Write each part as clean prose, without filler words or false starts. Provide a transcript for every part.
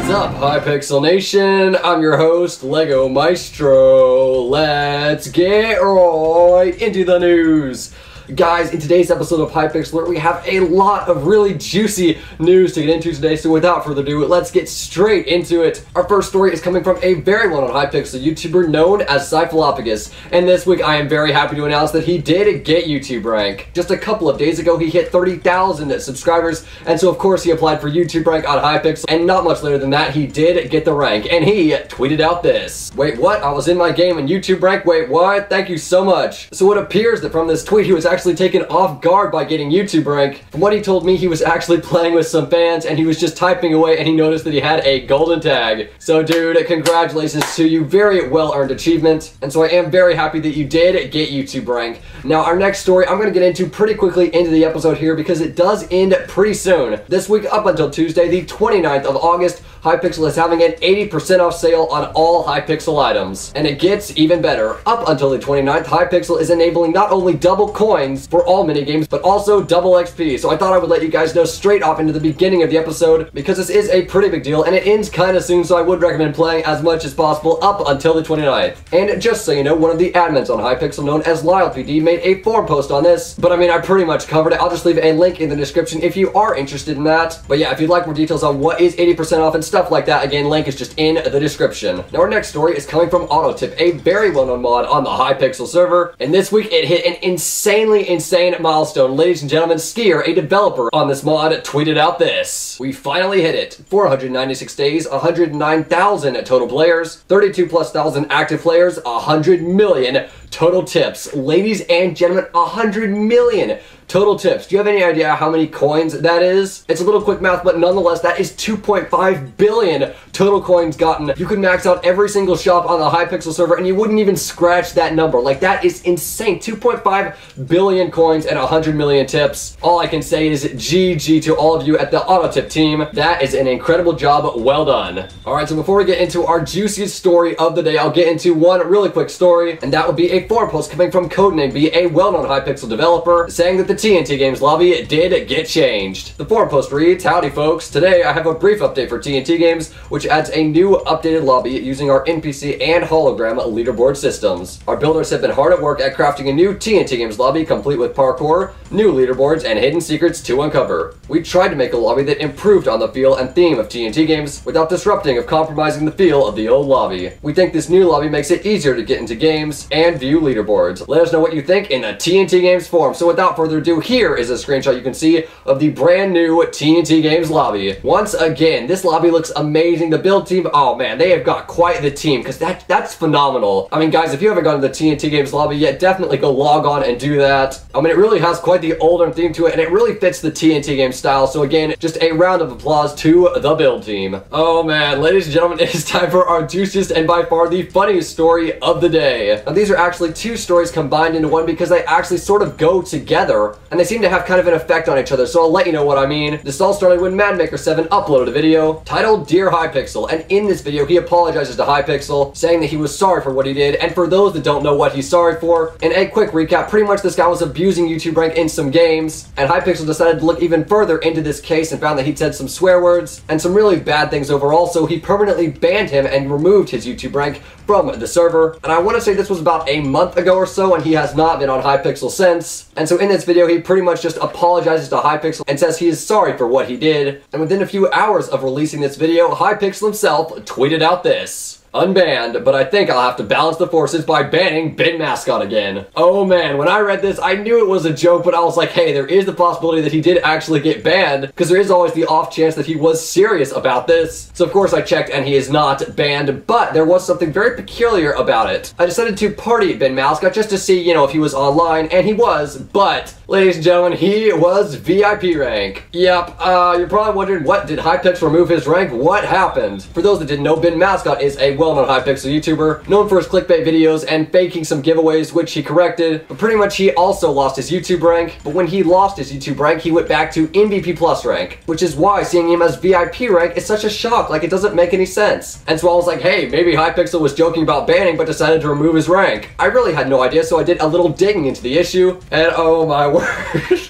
What's up, Hypixel Nation? I'm your host, Lego Maestro. Let's get right into the news. Guys, in today's episode of Hypixel, we have a lot of really juicy news to get into today, so without further ado, let's get straight into it. Our first story is coming from a very well-known Hypixel YouTuber known as Zyphalopagus, and this week I am very happy to announce that he did get YouTube rank. Just a couple of days ago, he hit 30,000 subscribers, and so of course he applied for YouTube rank on Hypixel, and not much later than that, he did get the rank, and he tweeted out this. Wait, what? I was in my game and YouTube rank? Wait, what? Thank you so much. So it appears that from this tweet, he was actually taken off guard by getting YouTube rank. From what he told me, he was actually playing with some fans and he was just typing away and he noticed that he had a golden tag. So dude, congratulations to you, very well-earned achievement. And so I am very happy that you did get YouTube rank. Now our next story I'm going to get into pretty quickly into the episode here because it does end pretty soon. This week up until Tuesday, the 29th of August, Hypixel is having an 80% off sale on all Hypixel items. And it gets even better. Up until the 29th, Hypixel is enabling not only double coins for all minigames, but also double XP. So I thought I would let you guys know straight off into the beginning of the episode because this is a pretty big deal and it ends kind of soon, so I would recommend playing as much as possible up until the 29th. And just so you know, one of the admins on Hypixel known as LylePD made a forum post on this, but I mean, I pretty much covered it. I'll just leave a link in the description if you are interested in that. But yeah, if you'd like more details on what is 80% off and stuff like that, again, link is just in the description. Now our next story is coming from AutoTip, a very well-known mod on the Hypixel server, and this week it hit an insanely insane milestone. Ladies and gentlemen, Skier, a developer on this mod, tweeted out this. We finally hit it. 496 days, 109,000 total players, 32,000+ active players, 100 million total tips. Ladies and gentlemen, 100 million total tips. Do you have any idea how many coins that is? It's a little quick math, but nonetheless, that is 2.5 billion total coins gotten. You could max out every single shop on the Hypixel server and you wouldn't even scratch that number. Like, that is insane. 2.5 billion coins and 100 million tips. All I can say is GG to all of you at the AutoTip team. That is an incredible job. Well done. Alright, so before we get into our juiciest story of the day, I'll get into one really quick story, and that would be a forum post coming from Codename, a well-known Hypixel developer, saying that the TNT Games Lobby did get changed. The forum post reads, "Howdy folks, today I have a brief update for TNT Games, which adds a new updated lobby using our NPC and hologram leaderboard systems. Our builders have been hard at work at crafting a new TNT Games Lobby complete with parkour, new leaderboards, and hidden secrets to uncover. We tried to make a lobby that improved on the feel and theme of TNT Games without disrupting or compromising the feel of the old lobby. We think this new lobby makes it easier to get into games and view leaderboards. Let us know what you think in the TNT Games forum." So without further ado, here is a screenshot you can see of the brand new TNT Games Lobby. Once again, this lobby looks amazing. The build team, oh man, they have got quite the team because that's phenomenal. I mean, guys, if you haven't gone to the TNT Games Lobby yet, definitely go log on and do that. I mean, it really has quite the older theme to it and it really fits the TNT Games style. So again, just a round of applause to the build team. Oh man, ladies and gentlemen, it is time for our juiciest and by far the funniest story of the day. Now, these are actually two stories combined into one because they actually sort of go together and they seem to have kind of an effect on each other, so I'll let you know what I mean. This all started when MadMaker7 uploaded a video titled Dear Hypixel, and in this video he apologizes to Hypixel, saying that he was sorry for what he did, and for those that don't know what he's sorry for, in a quick recap, pretty much this guy was abusing YouTube rank in some games, and Hypixel decided to look even further into this case and found that he'd said some swear words and some really bad things overall, so he permanently banned him and removed his YouTube rank from the server. And I want to say this was about a month ago or so, and he has not been on Hypixel since. And so in this video, he pretty much just apologizes to Hypixel and says he is sorry for what he did. And within a few hours of releasing this video, Hypixel himself tweeted out this. Unbanned, but I think I'll have to balance the forces by banning BenMascott again. Oh man, when I read this, I knew it was a joke, but I was like, hey, there is the possibility that he did actually get banned, because there is always the off chance that he was serious about this. So of course I checked and he is not banned, but there was something very peculiar about it. I decided to party at BenMascott just to see, you know, if he was online, and he was, but ladies and gentlemen, he was VIP rank. Yep, you're probably wondering, what, did Hypixel remove his rank? What happened? For those that didn't know, BenMascott is a well-known Hypixel YouTuber, known for his clickbait videos and faking some giveaways, which he corrected, but pretty much he also lost his YouTube rank. But when he lost his YouTube rank, he went back to MVP Plus rank, which is why seeing him as VIP rank is such a shock. Like, it doesn't make any sense. And so I was like, hey, maybe Hypixel was joking about banning, but decided to remove his rank. I really had no idea, so I did a little digging into the issue, and oh my word.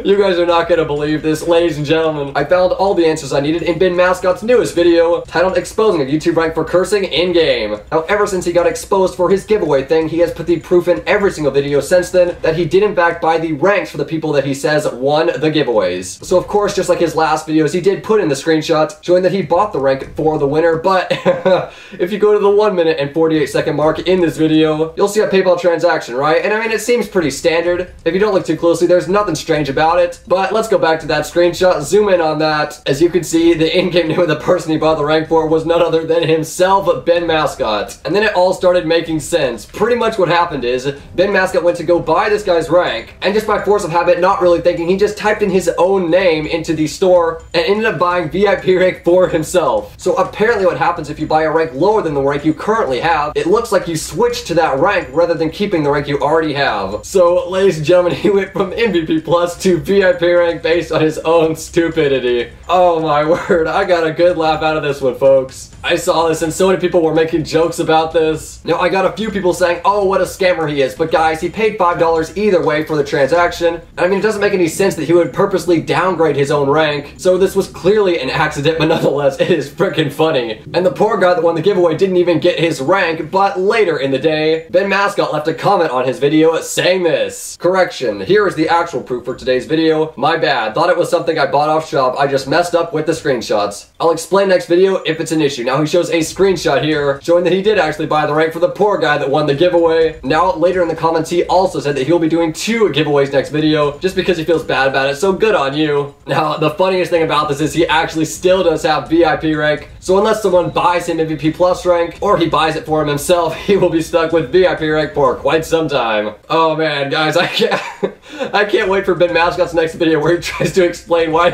You guys are not gonna believe this, ladies and gentlemen. I found all the answers I needed in BenMascott's newest video, titled Exposing a YouTube Rank for Cursing in-game. Now, ever since he got exposed for his giveaway thing, he has put the proof in every single video since then that he did in fact buy the ranks for the people that he says won the giveaways. So of course, just like his last videos, he did put in the screenshot showing that he bought the rank for the winner, but if you go to the 1 minute and 48-second mark in this video, you'll see a PayPal transaction, right? And I mean, it seems pretty standard. If you don't look too closely, there's nothing strange about it. But let's go back to that screenshot, zoom in on that. As you can see, the in-game name of the person he bought the rank for was none other than himself, BenMascott. And then it all started making sense. Pretty much what happened is, BenMascott went to go buy this guy's rank, and just by force of habit, not really thinking, he just typed in his own name into the store and ended up buying VIP rank for himself. So apparently what happens if you buy a rank lower than the rank you currently have, it looks like you switch to that rank rather than keeping the rank you already have. So, ladies and gentlemen, he went from MVP Plus to VIP rank based on his own stupidity. Oh my word, I got a good laugh out of this one, folks. I saw this and so many people were making jokes about this. Now, I got a few people saying, oh, what a scammer he is, but guys, he paid $5 either way for the transaction. And I mean, it doesn't make any sense that he would purposely downgrade his own rank, so this was clearly an accident, but nonetheless, it is freaking funny. And the poor guy that won the giveaway didn't even get his rank, but later in the day, BenMascott left a comment on his video saying this. Correction, here is the actual proof for today's video. My bad, thought it was something I bought off shop, I just messed up with the screenshots. I'll explain next video if it's an issue. Now he shows a screenshot here showing that he did actually buy the rank for the poor guy that won the giveaway. Now later in the comments he also said that he'll be doing 2 giveaways next video just because he feels bad about it, so good on you. Now the funniest thing about this is he actually still does have VIP rank, so unless someone buys him MVP Plus rank or he buys it for him himself, he will be stuck with VIP rank for quite some time. Oh man, guys, I can't wait for BenMascott's next video where he tries to explain why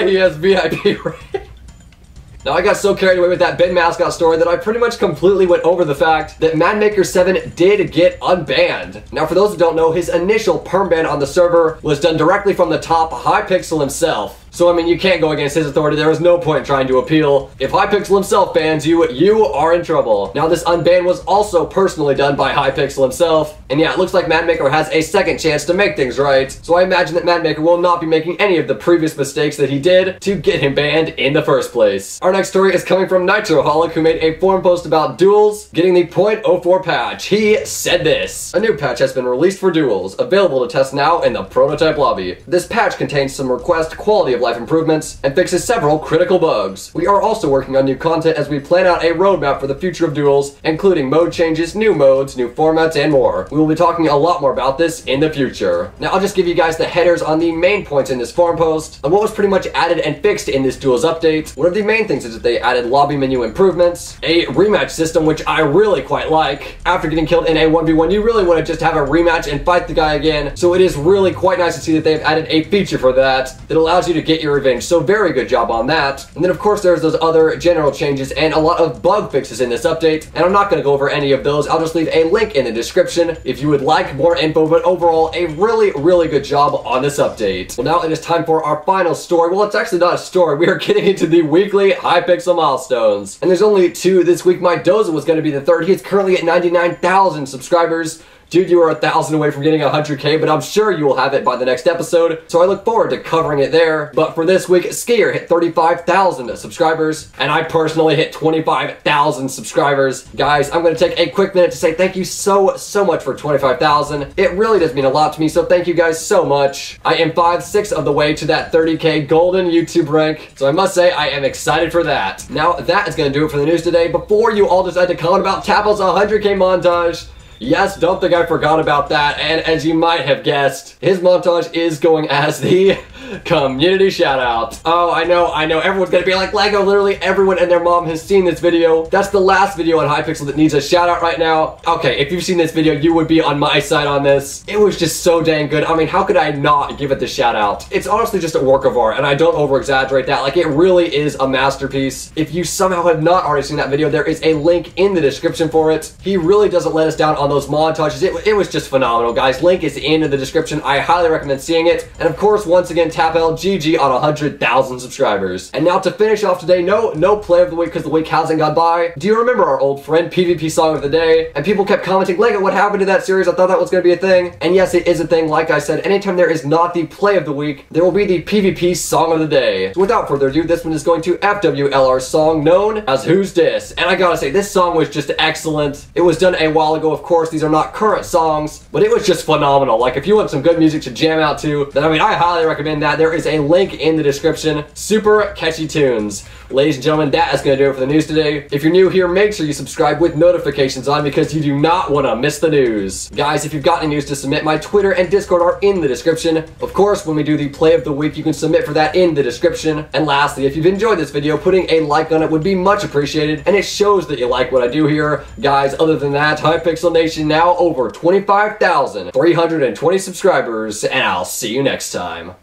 he has VIP rank. Now, I got so carried away with that BenMascott story that I pretty much completely went over the fact that MadMaker7 did get unbanned. Now, for those who don't know, his initial perm ban on the server was done directly from the top Hypixel himself. So, I mean, you can't go against his authority. There was no point trying to appeal. If Hypixel himself bans you, you are in trouble. Now, this unban was also personally done by Hypixel himself. And yeah, it looks like MadMaker has a second chance to make things right. So I imagine that MadMaker will not be making any of the previous mistakes that he did to get him banned in the first place. Our next story is coming from NitroHolic, who made a forum post about Duels getting the 0.04 patch. He said this: a new patch has been released for Duels, available to test now in the prototype lobby. This patch contains some request quality of life improvements and fixes several critical bugs. We are also working on new content as we plan out a roadmap for the future of Duels, including mode changes, new modes, new formats, and more. We will be talking a lot more about this in the future. Now, I'll just give you guys the headers on the main points in this forum post and what was pretty much added and fixed in this Duels update. One of the main things is that they added lobby menu improvements, a rematch system, which I really quite like. After getting killed in a 1v1, you really want to just have a rematch and fight the guy again, so it is really quite nice to see that they've added a feature for that allows you to get your revenge, so very good job on that. And then of course there's those other general changes and a lot of bug fixes in this update, and I'm not going to go over any of those. I'll just leave a link in the description if you would like more info, but overall a really good job on this update. Well, now it is time for our final story. Well, it's actually not a story. We are getting into the weekly Hypixel milestones, and there's only 2 this week. My Doza was going to be the 3rd. He is currently at 99,000 subscribers. Dude, you are 1,000 away from getting 100K, but I'm sure you will have it by the next episode, so I look forward to covering it there. But for this week, Skier hit 35,000 subscribers, and I personally hit 25,000 subscribers. Guys, I'm going to take a quick minute to say thank you so much for 25,000. It really does mean a lot to me, so thank you guys so much. I am 5/6 of the way to that 30K golden YouTube rank, so I must say I am excited for that. Now, that is going to do it for the news today. Before you all decide to comment about TapL's 100K montage, yes, don't think I forgot about that, and as you might have guessed, his montage is going as the community shoutout. Oh, I know, everyone's gonna be like, Lego, literally everyone and their mom has seen this video. That's the last video on Hypixel that needs a shoutout right now. Okay, if you've seen this video, you would be on my side on this. It was just so dang good. I mean, how could I not give it the shoutout? It's honestly just a work of art, and I don't over-exaggerate that. Like, it really is a masterpiece. If you somehow have not already seen that video, there is a link in the description for it. He really doesn't let us down on those montages. It was just phenomenal, guys. Link is in the description. I highly recommend seeing it. And of course, once again, TapL GG on 100,000 subscribers. And now to finish off today, no play of the week because the week hasn't gone by. Do you remember our old friend PvP song of the day? And people kept commenting, Lego, what happened to that series? I thought that was going to be a thing. And yes, it is a thing. Like I said, anytime there is not the play of the week, there will be the PvP song of the day. So without further ado, this one is going to FWLR's song known as Who's Dis? And I gotta say, this song was just excellent. It was done a while ago, of course. These are not current songs, but it was just phenomenal. Like, if you want some good music to jam out to, then I highly recommend that. There is a link in the description. Super catchy tunes. Ladies and gentlemen, that is going to do it for the news today. If you're new here, make sure you subscribe with notifications on because you do not want to miss the news. Guys, if you've got any news to submit, my Twitter and Discord are in the description. Of course, when we do the play of the week, you can submit for that in the description. And lastly, if you've enjoyed this video, putting a like on it would be much appreciated, and it shows that you like what I do here. Guys, other than that, Hypixel Nation now over 25,320 subscribers, and I'll see you next time.